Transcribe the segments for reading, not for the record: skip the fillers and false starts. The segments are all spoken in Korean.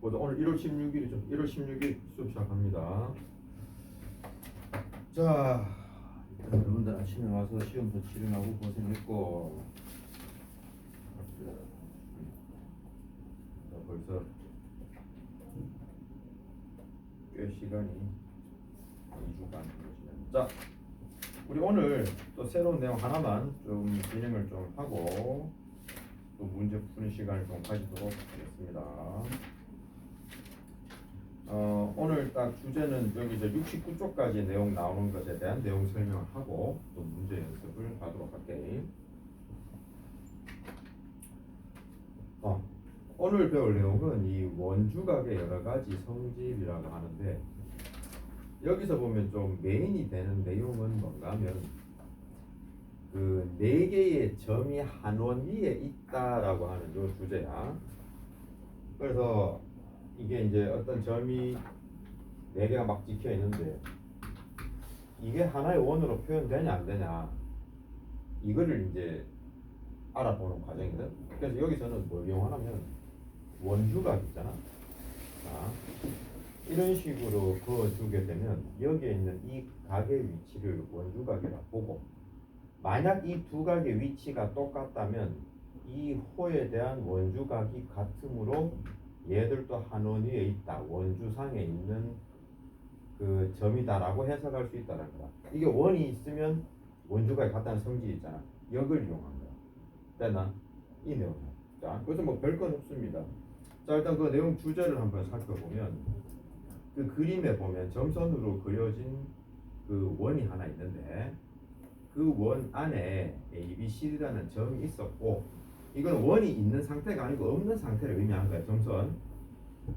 보자. 오늘 1월 16일이죠. 1월 16일 수업 시작합니다. 자, 여러분들 아침에 와서 시험도 치료하고 고생했고, 자, 벌써 꽤 시간이 2주간 지났습니다. 자, 우리 오늘 또 새로운 내용 하나만 좀 진행을 좀 하고 또 문제 푸는 시간을 좀 가지도록 하겠습니다. 오늘 딱 주제는 여기 저 69쪽까지 내용 나오는 것에 대한 내용 설명을 하고 또 문제 연습을 하도록 할게요. 오늘 배울 내용은 이 원주각의 여러 가지 성질이라고 하는데, 여기서 보면 좀 메인이 되는 내용은 뭔가 하면 그 4개의 점이 한 원 위에 있다라고 하는 요 주제야. 그래서 이게 이제 어떤 점이 4개가 막 찍혀 있는데 이게 하나의 원으로 표현되냐 안 되냐, 이거를 이제 알아보는 과정이거든. 그래서 여기서는 뭘 이용하냐면 원주각 있잖아. 자, 이런 식으로 그어주게 되면 여기에 있는 이 각의 위치를 원주각이라 보고, 만약 이 두 각의 위치가 똑같다면 이 호에 대한 원주각이 같으므로 얘들도 한 원 위에 있다, 원주상에 있는 그 점이다라고 해석할 수 있다는 거다. 이게 원이 있으면 원주각이 같다는 성질이 있잖아. 이걸 이용한 거야. 됐나? 이 내용. 자, 그래서 뭐 별건 없습니다. 자, 일단 그 내용 주제를 한번 살펴보면, 그 그림에 보면 점선으로 그려진 그 원이 하나 있는데, 그 원 안에 ABCD라는 점이 있었고, 이건 원이 있는 상태가 아니고 없는 상태를 의미하는 거야, 점선.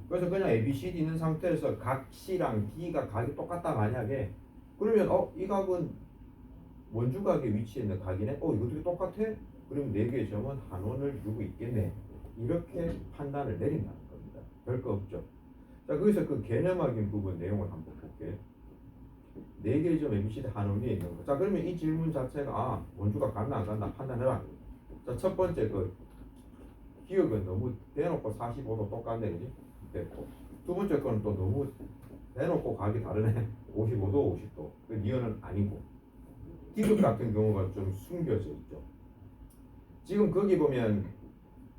그래서 그냥 ABCD 있는 상태에서 각 C랑 D가 각이 똑같다 만약에, 그러면 이 각은 원주각의 위치에 있는 각이네. 이것도 똑같아? 그러면 4개의 점은 한 원을 두고 있겠네. 이렇게 판단을 내린다는 겁니다. 별거 없죠. 자, 거기서 그 개념학인 부분 내용을 한번 볼게요. 4개의 점 ABCD 한 원 위에 있는 거. 자, 그러면 이 질문 자체가 원주각 같나 안 같나 판단해라. 자, 첫 번째 그 기억은 너무 대놓고 45도 똑같네, 그지? 됐고, 두 번째 거는 또 너무 대놓고 각이 다르네. 55도 50도. 그 니은은 아니고, 디귿 같은 경우가 좀 숨겨져 있죠. 지금 거기 보면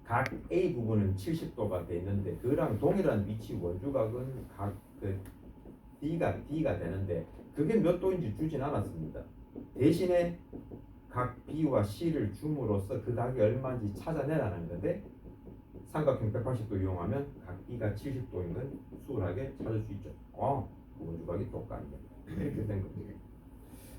각 A 부분은 70도가 돼 있는데, 그랑 동일한 위치 원주각은 각 그 D가 되는데, 그게 몇 도인지 주진 않았습니다. 대신에 각 B와 C를 줌으로써 그 각이 얼마인지 찾아내라는 건데, 삼각형 180도 이용하면 각 B가 70도인 건 수월하게 찾을 수 있죠. 원주각이 똑같네. 이렇게 된 겁니다.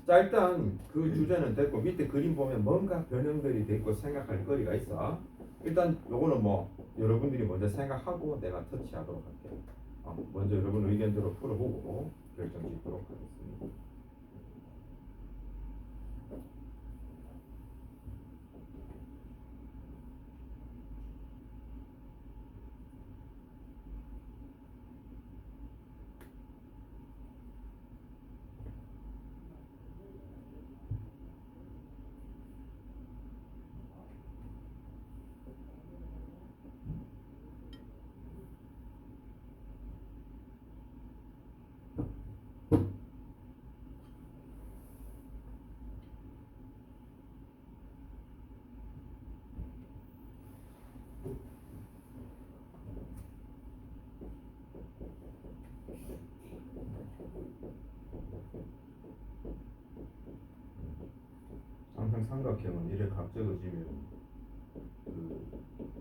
자, 일단 그 주제는 됐고, 밑에 그림 보면 뭔가 변형들이 돼 있고 생각할 거리가 있어. 일단 요거는 뭐 여러분들이 먼저 생각하고 내가 터치하도록 할게요. 먼저 여러분 의견대로 풀어보고 결정 짓도록 하겠습니다. 항상 삼각형은 이래 각적어지면 그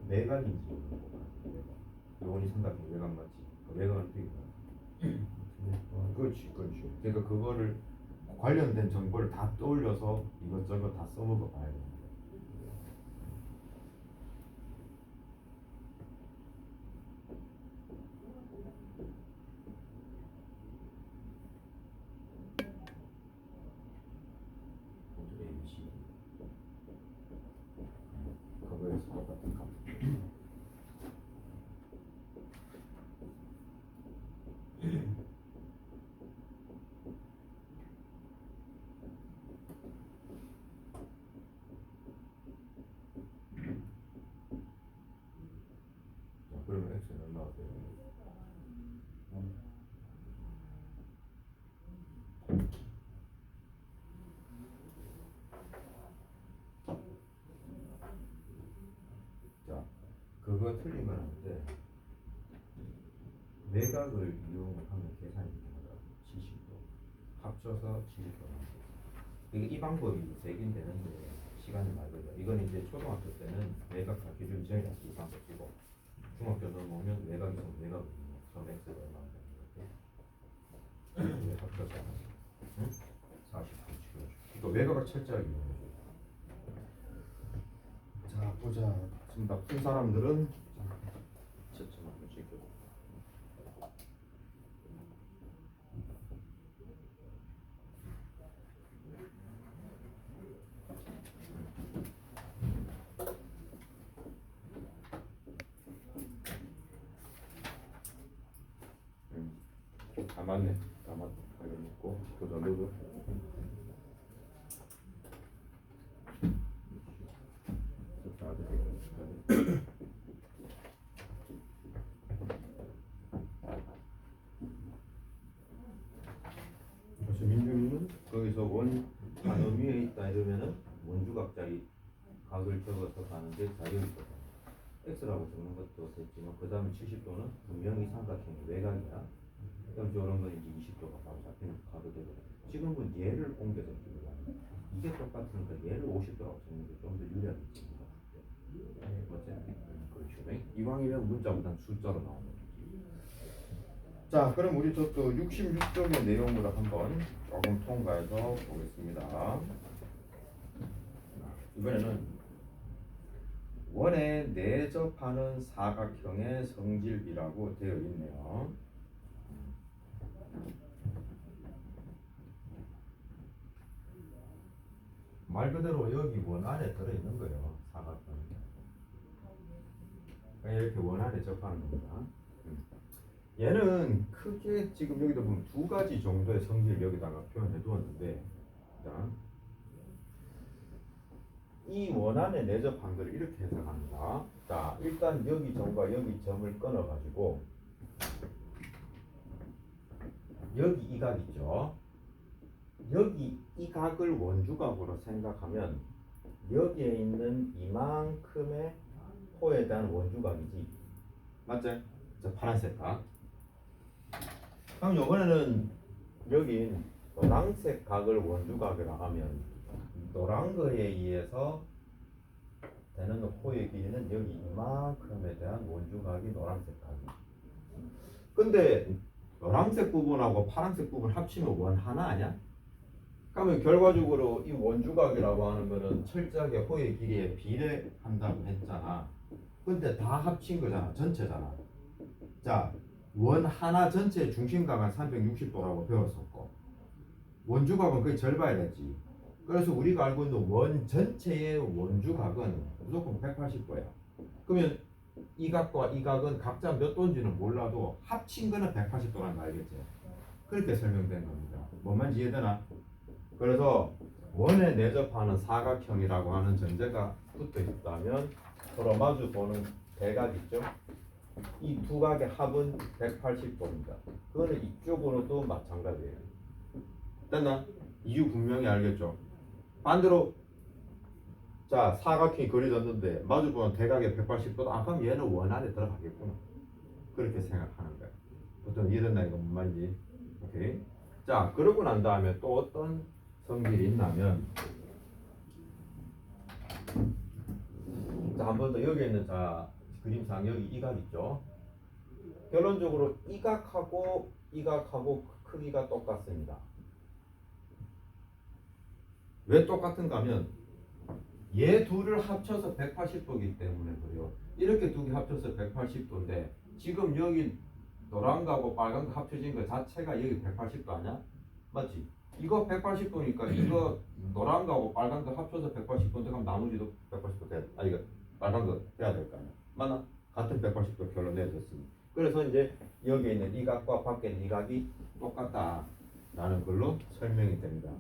매각인지 모르고, 요원이 삼각형 외곽 맞지? 외곽은 되게 그렇지. 그러니까 그거를 관련된 정보를 다 떠올려서 이것저것 다 써먹어 봐야 돼. 그거에서 똑같은 값. 그러면 x는 얼마가 돼요? 그거 틀린 건 아닌데 매각을 이용하면 계산이 되더라고. 70도 합쳐서 70도 나오고. 이 방법이 되긴 되는데 시간이 많이 걸려. 이건 이제 초등학교 때는 매각할 기준 저희가 이 방법 쓰고 중학교 넘어오면 매각에서 매각을 전 X가 얼마나 되는 거지? 합쳐서 40분 치워줘. 이거 매각을 철저하게 이용해줘. 자 보자. 지금 나쁜 사람들은 채점 한번 찍고. 다 맞네. 다 맞다. 이거 먹고 보자 너도. 그래서 민중은 거기서 원 단어 위에 있다 이러면은 원주각자리 각을 적어서 가는데 자유가 있거든. X라고 적는 것도 됐지만 그 다음에 70도는 분명히 삼각형이 외곽이야. 그럼 저런 건 이제 20도가 바로 잡히는 각이 되거든. 지금은 얘를 옮겨서 찍으려. 이게 똑같으니까 얘를 50도라고 적는 게 좀 더 유리하겠지. 맞지? 그렇죠. 이왕이면 문자보단 숫자로 나오는 거지. 자, 그럼 우리 또 66쪽의 내용으로 한번 조금 통과해서 보겠습니다. 이번에는 원에 내접하는 사각형의 성질비라고 되어 있네요. 말 그대로 여기 원 안에 들어있는 거예요. 사각형. 이렇게 원 안에 접하는 겁니다. 얘는 크게 지금 여기도 보면 두 가지 정도의 성질을 여기다가 표현해 두었는데, 일단 이 원 안에 내접한 걸 이렇게 해석합니다. 자, 일단 여기 점과 여기 점을 끊어 가지고 여기 이 각 있죠. 여기 이 각을 원주각으로 생각하면 여기에 있는 이만큼의 호에 대한 원주각이지. 맞지? 저 파란색 각. 그럼 이번에는 여기 노란색 각을 원주각이라 하면 노란 거에 의해서 되는 호의 길이는 여기 이만큼에 대한 원주각이 노란색 각이. 근데 노란색 부분하고 파란색 부분 합치면 원 하나 아니야? 그러면 결과적으로 이 원주각이라고 하는 거는 철저하게 호의 길이에 비례한다고 했잖아. 근데 다 합친 거잖아. 전체잖아. 자, 원 하나 전체의 중심각은 360도라고 배웠었고 원주각은 거의 절반이랬지. 그래서 우리가 알고 있는 원 전체의 원주각은 무조건 180도야. 그러면 이 각과 이 각은 각자 몇 도인지는 몰라도 합친 거는 180도라는 거 알겠지? 그렇게 설명된 겁니다. 뭔만 이해되나? 그래서 원에 내접하는 사각형이라고 하는 전제가 붙어 있다면 서로 마주 보는 대각 있죠? 이 두 각의 합은 180도입니다. 그거는 이쪽으로도 마찬가지예요. 됐나? 이유 분명히 알겠죠? 반대로 자 사각형이 그려졌는데 마주 보는 대각의 180도다. 아 그럼 얘는 원 안에 들어가겠구나. 그렇게 생각하는 거야. 보통 이해됐나 이거 뭔 말인지. 오케이. 자 그러고 난 다음에 또 어떤 성질이 있냐면 자 한 번 더 여기 있는 자 그림상 여기 이 각 있죠. 결론적으로 이 각하고 이 각하고 크기가 똑같습니다. 왜 똑같은가 하면 얘 둘을 합쳐서 180도이기 때문에 그래요. 이렇게 두 개 합쳐서 180도인데 지금 여기 노란 거하고 빨간 거 합쳐진 거 자체가 여기 180도 아니야? 맞지? 이거 180도니까 이거 노란 거하고 빨간 거 합쳐서 180도인데 그럼 나머지도 180도 돼야 돼. 아 이거 빨간 거 돼야 될 거 아니야? 맞나? 같은 180도 결론 내줬습니다. 그래서 이제 여기에 있는 이 각과 밖에 있는 이 각이 똑같다라는 걸로 설명이 됩니다.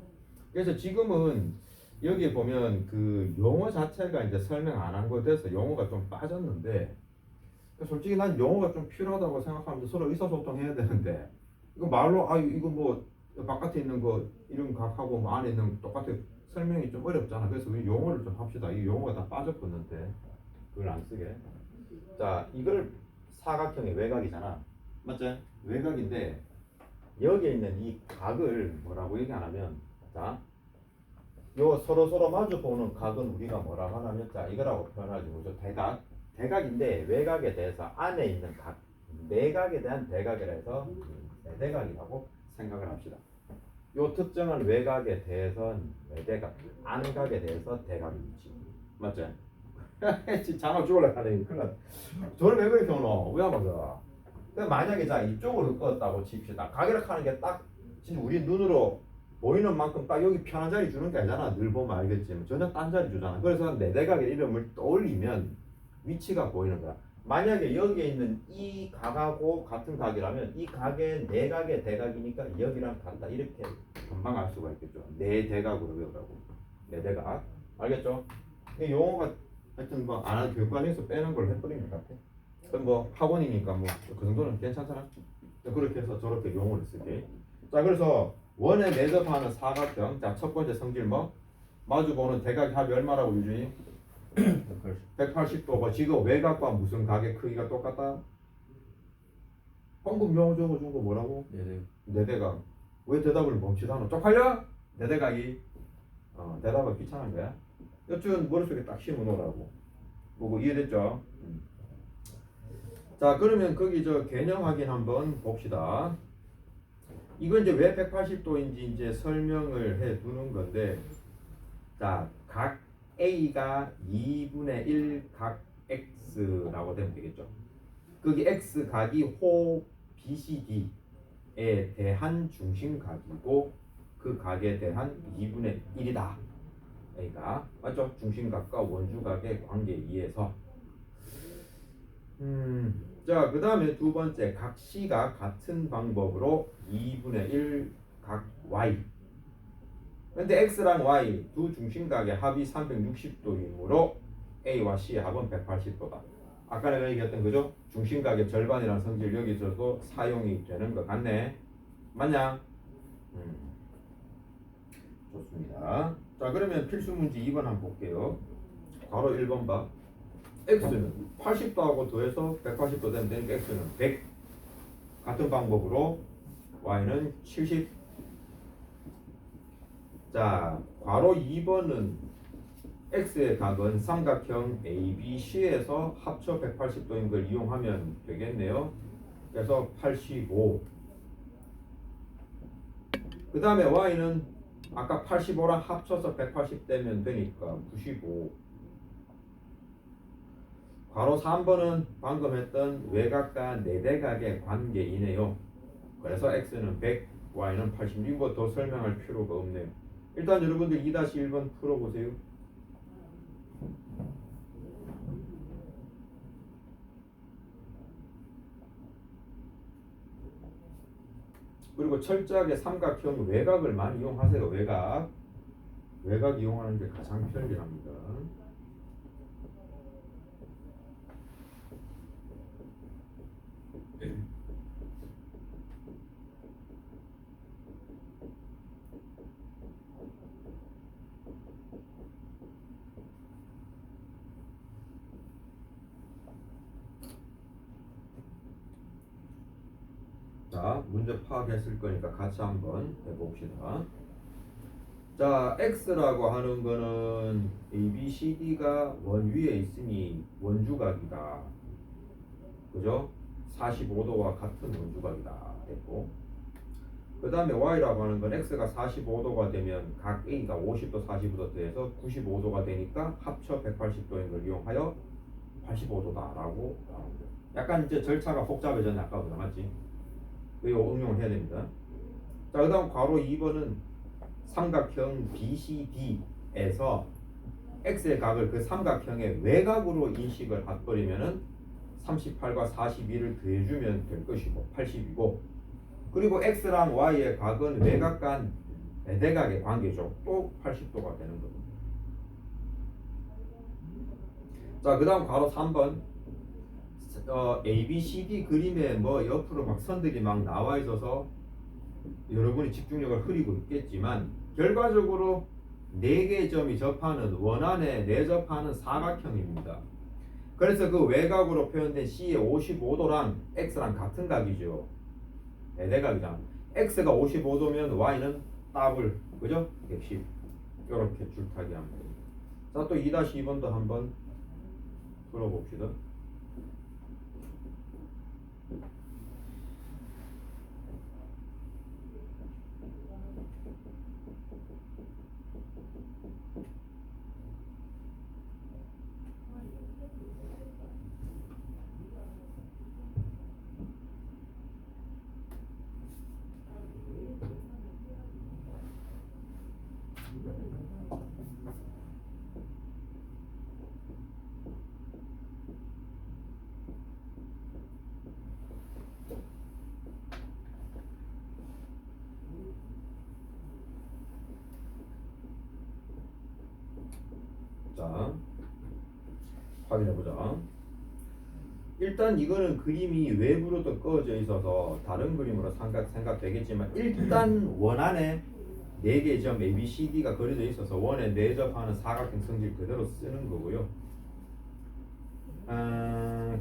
그래서 지금은 여기 보면 그 용어 자체가 이제 설명 안 한 거에 대해서 용어가 좀 빠졌는데 솔직히 난 용어가 좀 필요하다고 생각하면서 서로 의사소통해야 되는데 이거 말로 아 이거 뭐 바깥에 있는 거 이런 각하고 뭐 안에 있는 거 똑같아 설명이 좀 어렵잖아. 그래서 우리 용어를 좀 합시다. 이 용어가 다 빠졌었는데 그걸 안 쓰게. 자, 이걸 사각형의 외곽이잖아. 맞지? 외곽인데 여기에 있는 이 각을 뭐라고 얘기 안 하면 자, 요 서로 마주 보는 각은 우리가 뭐라고 하냐면 자, 이거라고 표현하지 뭐죠? 대각인데 외곽에 대해서 안에 있는 각 내각에 대한 대각이라 해서 내대각이라고 생각을 합시다. 요 특정한 외곽에 대해서는 외대각, 안각에 대해서 대각이지. 맞지? 장어 죽을라 하네. 그러니까 저를 왜 그렇게 오노? 왜 하면서? 만약에 자 이쪽으로 껐다고 칩시다. 가게를 하는 게 딱 진짜 우리 눈으로 보이는 만큼 딱 여기 편한 자리 주는 게 아니잖아. 늘 보면 알겠지만 전혀 딴 자리 주잖아. 그래서 내 대각의 이름을 떠올리면 위치가 보이는 거야. 만약에 여기에 있는 이 각하고 같은 각이라면 이 각의 내각의 대각이니까 여기랑 같다. 이렇게 금방 알 수가 있겠죠. 내 대각으로 외우라고. 내 대각. 알겠죠? 이 용어가 하여튼 뭐 안 하는 교육관에서 빼는 걸 해버린 것 같아. 그럼 뭐 학원이니까 뭐 그 정도는 괜찮잖아. 그렇게 해서 저렇게 용어를 쓰게. 자, 그래서 원에 매접하는 사각형. 자, 첫 번째 성질 뭐? 마주보는 대각 합이 얼마라고 유준이? 180도. 뭐 지금 외곽과 무슨 각의 크기가 똑같다? 방금 용어 적어준 거 뭐라고? 내대각. 왜 대답을 멈추다 너? 쪽팔려? 내대각이. 대답은 귀찮은 거야. 여튼 머릿속에 딱 심어놓으라고. 보고 이해됐죠? 자, 그러면 거기 저 개념 확인 한번 봅시다. 이건 이제 왜 180도인지 이제 설명을 해 두는 건데, 자, 각 A가 2분의 1 각 X라고 되면 되겠죠. 거기 X 각이 호 BCD에 대한 중심각이고 그 각에 대한 2분의 1이다. A가 맞죠? 중심각과 원주각의 관계에 의해서. 자, 그 다음에 두 번째 각 C가 같은 방법으로 2분의 1 각 Y. 근데 X랑 Y 두 중심각의 합이 360도이므로 A와 C의 합은 180도다. 아까 내가 얘기했던 그죠? 중심각의 절반이라는 성질 여기서도 사용이 되는 것 같네. 맞냐? 좋습니다. 자, 그러면 필수 문제 2번 한번 볼게요. 바로 1번 봐. X는 80도하고 더해서 180도 되면 되니까 X는 100. 같은 방법으로 Y는 70. 자, 괄호 2번은 X의 각은 삼각형 ABC에서 합쳐 180도인 걸 이용하면 되겠네요. 그래서 85. 그 다음에 Y는 아까 85랑 합쳐서 180 되면 되니까 95. 괄호 3번은 방금 했던 외곽과 내대각의 관계이네요. 그래서 X는 100, Y는 86. 더 설명할 필요가 없네요. 일단 여러분들 2-1번 풀어보세요. 그리고 철저하게 삼각형 외곽을 많이 이용하세요. 외곽 이용하는 게 가장 편리합니다. 자, 문제 파악했을 거니까 같이 한번 해봅시다. 자, X라고 하는 거는 ABCD가 원 위에 있으니 원주각이다. 그죠? 45도와 같은 원주각이다. 됐고. 그 다음에 Y라고 하는 건 X가 45도가 되면 각 A가 50도, 45도 돼서 95도가 되니까 합쳐 180도인 걸 이용하여 85도다 라고 나오는 거예요. 약간 이제 절차가 복잡해졌네. 아까보다 맞지? 이거 응용을 해야 됩니다. 자, 그 다음 괄호 2번은 삼각형 BCD에서 X의 각을 그 삼각형의 외곽으로 인식을 해버리면은 38과 42를 더해주면 될 것이고 80이고, 그리고 X랑 Y의 각은 외곽 간 내대각의 관계죠. 또 80도가 되는 겁니다. 자, 그 다음 괄호 3번 A, B, C, D 그림에 뭐 옆으로 막 선들이 막 나와 있어서 여러분이 집중력을 흐리고 있겠지만 결과적으로 4개의 점이 접하는 원안에 내접하는 사각형입니다. 그래서 그 외곽으로 표현된 C의 55도랑 X랑 같은 각이죠. 대각이잖아. X가 55도면 Y는 더블, 그죠? 110. 이렇게 줄타기 하면 됩니다. 자, 또 2-2번도 한번 풀어봅시다. 자, 확인해보자. 일단 이거는 그림이 외부로도 꺼져 있어서 다른 그림으로 생각되겠지만 일단 원 안에 4개의 점 A, B, C, D가 그려져 있어서 원에 내접하는 사각형 성질 그대로 쓰는 거고요.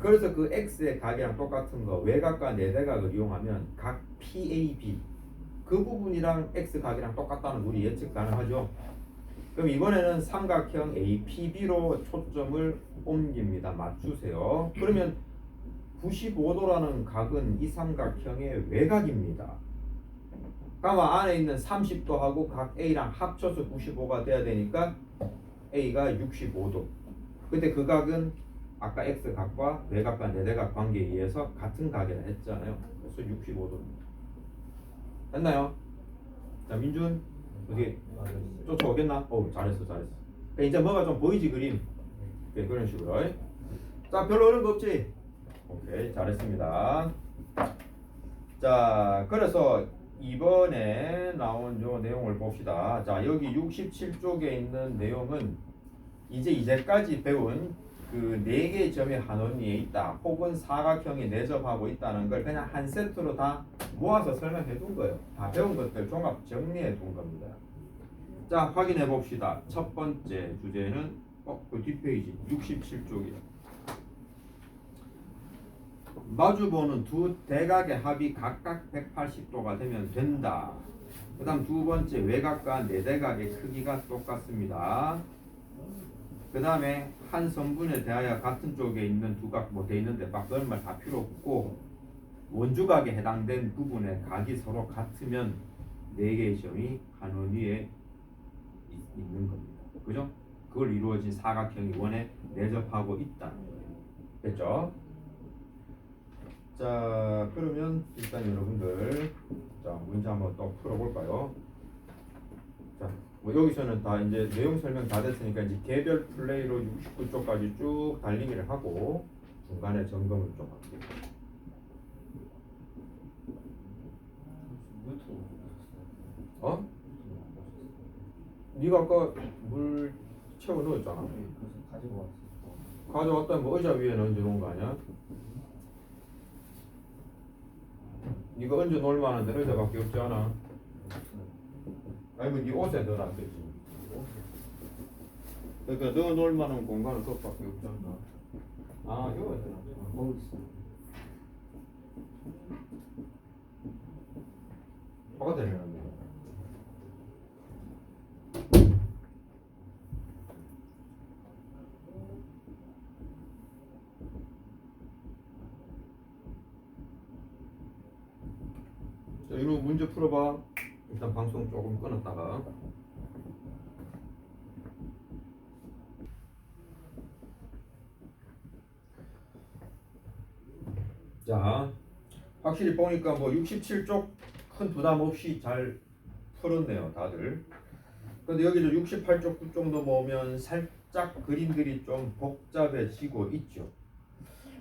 그래서 그 X의 각이랑 똑같은 거 외곽과 내대각을 이용하면 각 PAB 그 부분이랑 X 각이랑 똑같다는 우리 예측 가능하죠. 그럼 이번에는 삼각형 APB로 초점을 옮깁니다. 맞추세요. 그러면 95도라는 각은 이 삼각형의 외곽입니다. 그럼 안에 있는 30도하고 각 A랑 합쳐서 95가 돼야 되니까 A가 65도. 근데 그 각은 아까 X각과 외곽과 내대각 관계에 의해서 같은 각이라 했잖아요. 그래서 65도입니다. 됐나요? 자, 민준 어디 쫓아오겠나? 잘했어. 그러니까 이제 뭐가 좀 보이지 그림? 네, 그런 식으로. 자, 별로 어려운 거 없지? 오케이, 잘했습니다. 자, 그래서 이번에 나온 요 내용을 봅시다. 자, 여기 67쪽에 있는 내용은 이제까지 배운 그 4개의 점이 한 원리에 있다 혹은 사각형에 내접하고 있다는 걸 그냥 한 세트로 다 모아서 설명해 둔 거예요. 다 배운 것들 종합 정리해 둔 겁니다. 자, 확인해 봅시다. 첫 번째 주제는 그 뒷페이지 67쪽이에요. 마주보는 두 대각의 합이 각각 180도가 되면 된다. 그 다음 두 번째, 외곽과 내대각의 크기가 똑같습니다. 그 다음에 한 성분에 대하여 같은 쪽에 있는 두각 뭐 돼 있는데 막 그런 말 다 필요 없고 원주각에 해당된 부분의 각이 서로 같으면 4개의 점이 한 원 위에 있는 겁니다. 그죠? 그걸 이루어진 사각형이 원에 내접하고 있다는 거예요. 됐죠? 자, 그러면 일단 여러분들 자, 문제 한번 또 풀어볼까요? 자, 뭐 여기서는 다 이제 내용 설명 다 됐으니까 이제 개별 플레이로 69쪽까지 쭉 달리기를 하고 중간에 점검을 좀 할게요. 어? 네가 아까 물 채워 넣었잖아. 가져왔다면 뭐 의자 위에 얹어 놓은 거 아니야? 네가 얹어 놓을 만한 데 의자밖에 없지 않아? 아니면 네 옷에 넣어놨겠지. 그러니까 넣어 놓을 만한 공간은 그것밖에 없지 않나? 아, 이거 어디 있어? 바깥에 내놨네. 자, 이거 문제 풀어봐. 일단 방송 조금 끊었다가. 자, 확실히 보니까 뭐 67쪽 큰 부담 없이 잘 풀었네요, 다들. 근데 여기도 68쪽 9쪽 넘어오면 살짝 그림들이 좀 복잡해지고 있죠.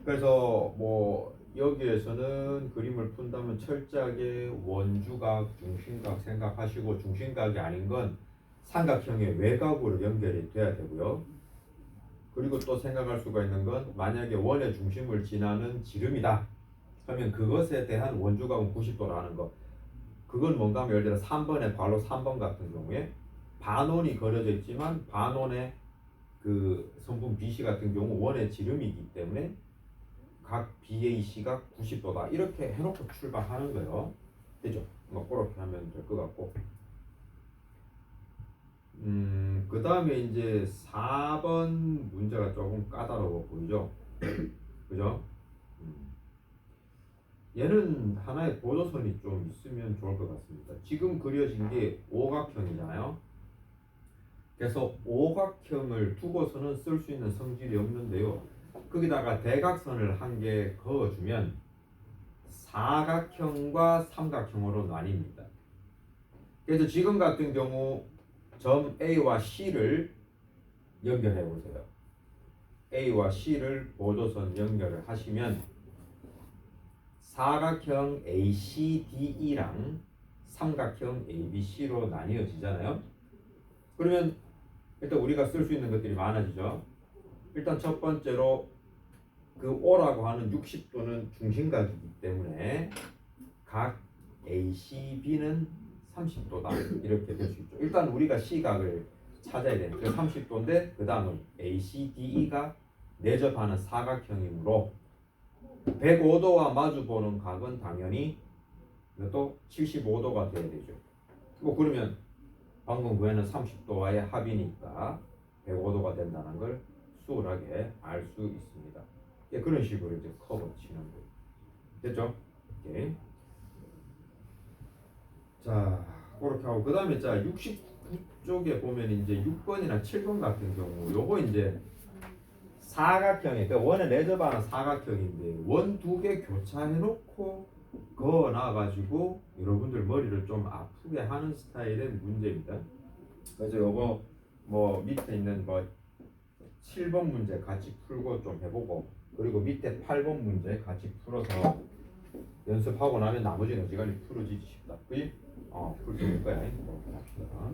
그래서 뭐 여기에서는 그림을 푼다면 철저하게 원주각, 중심각 생각하시고 중심각이 아닌 건 삼각형의 외곽으로 연결이 돼야 되고요. 그리고 또 생각할 수가 있는 건 만약에 원의 중심을 지나는 지름이다. 그러면 그것에 대한 원주각은 90도라는 거. 그건 뭔가 하면 예를 들어 3번의 괄호 3번 같은 경우에 반원이 그려져 있지만 반원의 그 그 성분 BC 같은 경우 원의 지름이기 때문에 각 BAC가 90도다 이렇게 해놓고 출발하는 거예요. 되죠? 뭐 그렇게 하면 될 것 같고. 그 다음에 이제 4번 문제가 조금 까다로워 보이죠? 그죠? 얘는 하나의 보조선이 좀 있으면 좋을 것 같습니다. 지금 그려진 게 오각형이잖아요. 그래서 오각형을 두고서는 쓸 수 있는 성질이 없는데요. 거기다가 대각선을 한 개 그어주면 사각형과 삼각형으로 나뉩니다. 그래서 지금 같은 경우 점 A와 C를 연결해 보세요. A와 C를 보조선 연결을 하시면 사각형 ACDE랑 삼각형 ABC로 나뉘어지잖아요. 그러면 일단 우리가 쓸 수 있는 것들이 많아지죠. 일단 첫 번째로 그 O라고 하는 60도는 중심각이기 때문에 각 ACB는 30도다 이렇게 될 수 있죠. 일단 우리가 C각을 찾아야 되니까 30도인데 그 다음은 ACDE가 내접하는 사각형이므로 105도와 마주보는 각은 당연히 또 75도가 돼야 되죠. 뭐 그러면 방금 구해는 30도와의 합이니까 105도가 된다는 걸 수월하게 알 수 있습니다. 그런 식으로 이제 커브 치는 거예요. 됐죠? 오케이. 자, 그렇게 하고 그 다음에 자 69쪽에 보면 이제 6번이나 7번 같은 경우 요거 이제 사각형에 그 원에 내접하는 사각형인데 원 두 개 교차해놓고 그어 놔가지고 여러분들 머리를 좀 아프게 하는 스타일의 문제입니다. 그래서 요거 뭐 밑에 있는 뭐 7번 문제 같이 풀고 좀 해보고 그리고 밑에 8번 문제 같이 풀어서 연습하고 나면 나머지는 어지간히 풀어지지 싶다. 그지? 풀 수 있을 거야. 그렇게 합시다.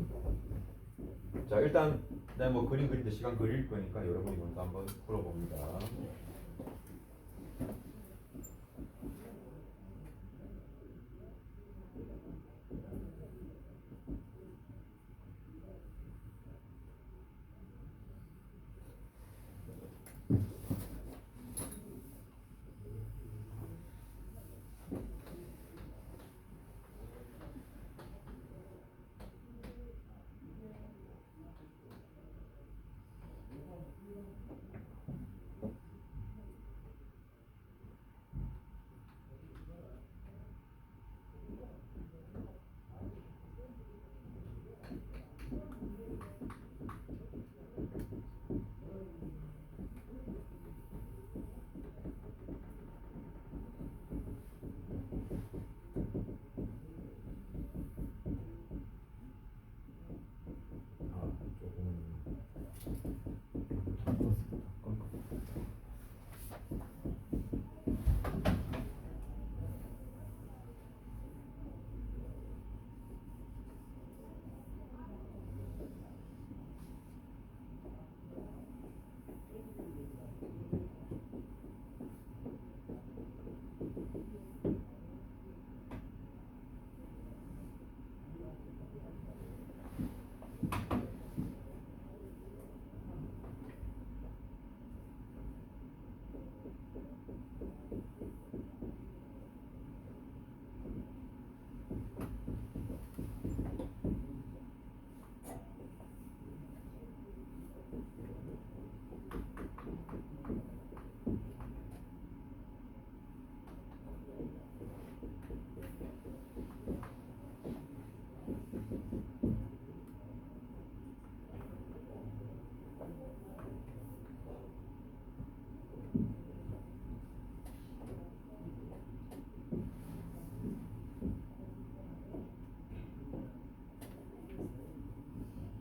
자 일단 내가 뭐 그림 그릴 때 시간 그릴 거니까 여러분이 먼저 한번 풀어봅니다.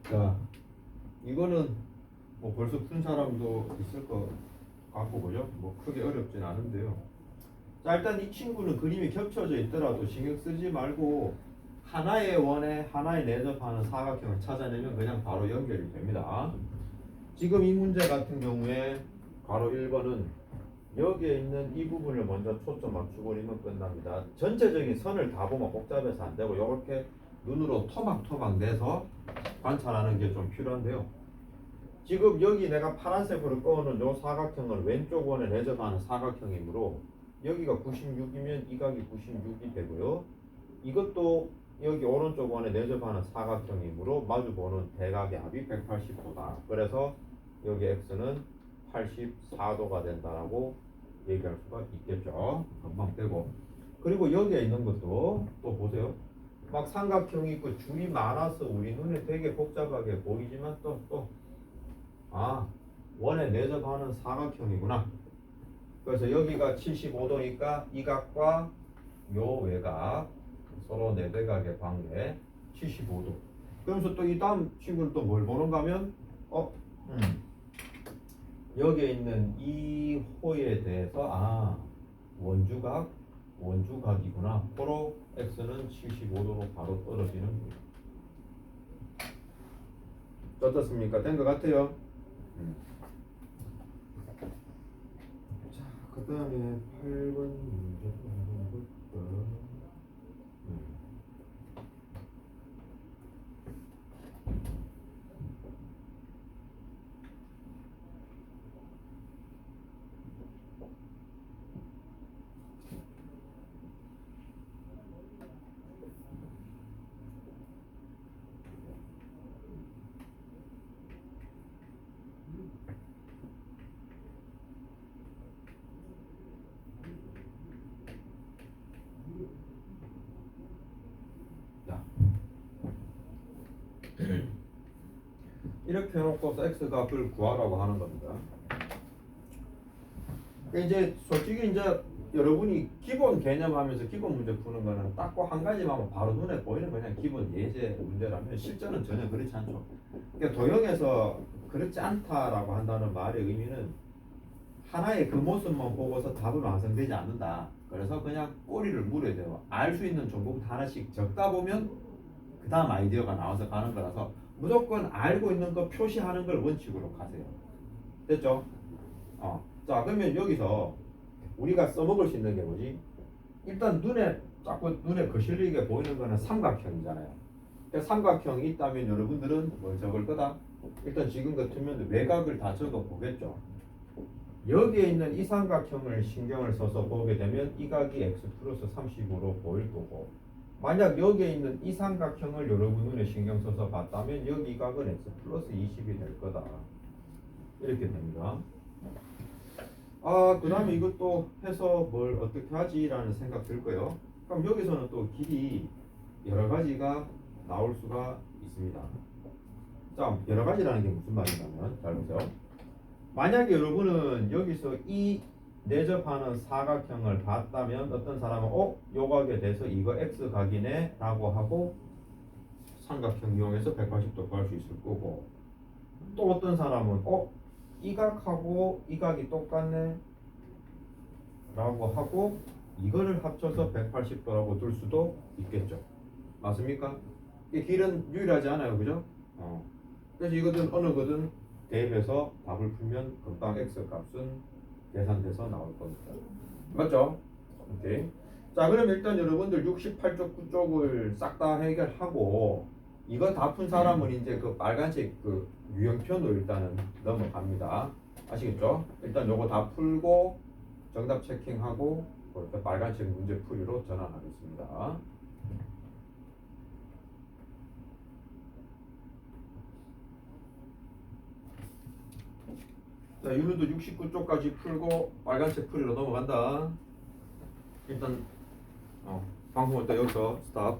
자, 이거는 뭐 벌써 푼 사람도 있을 것 같고 그죠? 뭐 크게 어렵진 않은데요. 자, 일단 이 친구는 그림이 겹쳐져 있더라도 신경 쓰지 말고 하나의 원에 하나에 내접하는 사각형을 찾아내면 그냥 바로 연결이 됩니다. 지금 이 문제 같은 경우에 바로 1번은 여기에 있는 이 부분을 먼저 초점 맞추고 그리면 끝납니다. 전체적인 선을 다 보면 복잡해서 안 되고 이렇게 눈으로 토막토막 내서 관찰하는 게 좀 필요한데요. 지금 여기 내가 파란색으로 꺼놓은 요 사각형을 왼쪽 원에 내접하는 사각형이므로 여기가 96이면 이 각이 96이 되고요. 이것도 여기 오른쪽 원에 내접하는 사각형이므로 마주보는 대각의 합이 180도다. 그래서 여기 x는 84도가 된다라고 얘기할 수가 있겠죠. 금방 되고. 그리고 여기에 있는 것도 또 보세요. 막 삼각형이 있고 줄이 많아서 우리 눈에 되게 복잡하게 보이지만 원에 내접하는 사각형이구나. 그래서 여기가 75도니까 이 각과 요 외각 서로 내대각의 관계 75도. 그러면서 또 이 다음 친구는 또 뭘 보는가 하면 여기에 있는 이 호에 대해서 원주각이구나. 포로 x는 75도로 바로 떨어지는 거예요. 어떻습니까? 된 것 같아요. 자, 그 다음에 8번 문제 한번 볼까? 이렇게 해놓고서 x값을 구하라고 하는 겁니다. 이제 솔직히 이제 여러분이 기본 개념하면서 기본 문제 푸는 거는 딱 그 한 가지만 하면 바로 눈에 보이는 그냥 기본 예제 문제라면 실전은 전혀 그렇지 않죠. 그러니까 도형에서 그렇지 않다라고 한다는 말의 의미는 하나의 그 모습만 보고서 답은 완성되지 않는다. 그래서 그냥 꼬리를 물어야 돼요. 알 수 있는 종목부터 하나씩 적다 보면 그 다음 아이디어가 나와서 가는 거라서 무조건 알고 있는 거 표시하는 걸 원칙으로 가세요. 됐죠? 자, 그러면 여기서 우리가 써먹을 수 있는 게 뭐지? 일단 자꾸 눈에 거슬리게 보이는 거는 삼각형이잖아요. 삼각형이 있다면 여러분들은 뭘 적을 거다? 일단 지금 같으면 외곽을 다 적어 보겠죠. 여기에 있는 이 삼각형을 신경을 써서 보게 되면 이 각이 x 플러스 35로 보일 거고, 만약 여기에 있는 이 삼각형을 여러분 눈에 신경 써서 봤다면 여기 각은 x 플러스 20이 될 거다. 이렇게 됩니다. 그 다음에 이것도 해서 뭘 어떻게 하지? 라는 생각 들 거예요. 그럼 여기서는 또 길이 여러 가지가 나올 수가 있습니다. 자, 여러 가지라는 게 무슨 말이냐면, 잘 보세요. 만약에 여러분은 여기서 이 내접하는 사각형을 봤다면 어떤 사람은 요 각에 대해서 이거 x각이네 라고 하고 삼각형 이용해서 180도 구할 수 있을 거고, 또 어떤 사람은 이 각하고 이 각이 똑같네 라고 하고 이거를 합쳐서 180도라고 둘 수도 있겠죠. 맞습니까? 이 길은 유일하지 않아요, 그죠? 그래서 이거든 어느 거든 대입해서 답을 풀면 금방 x 값은 계산돼서 나올 겁니다. 맞죠? 오케이. 자, 그럼 일단 여러분들 68쪽 9쪽을 싹 다 해결하고 이거 다 푼 사람은 이제 그 빨간색 그 유형편으로 일단은 넘어갑니다. 아시겠죠? 일단 요거 다 풀고 정답 체킹하고 그 빨간색 문제 풀이로 전환하겠습니다. 자, 유문도 69쪽까지 풀고 빨간색 풀이로 넘어간다. 일단 방송을 또 여기서 스탑.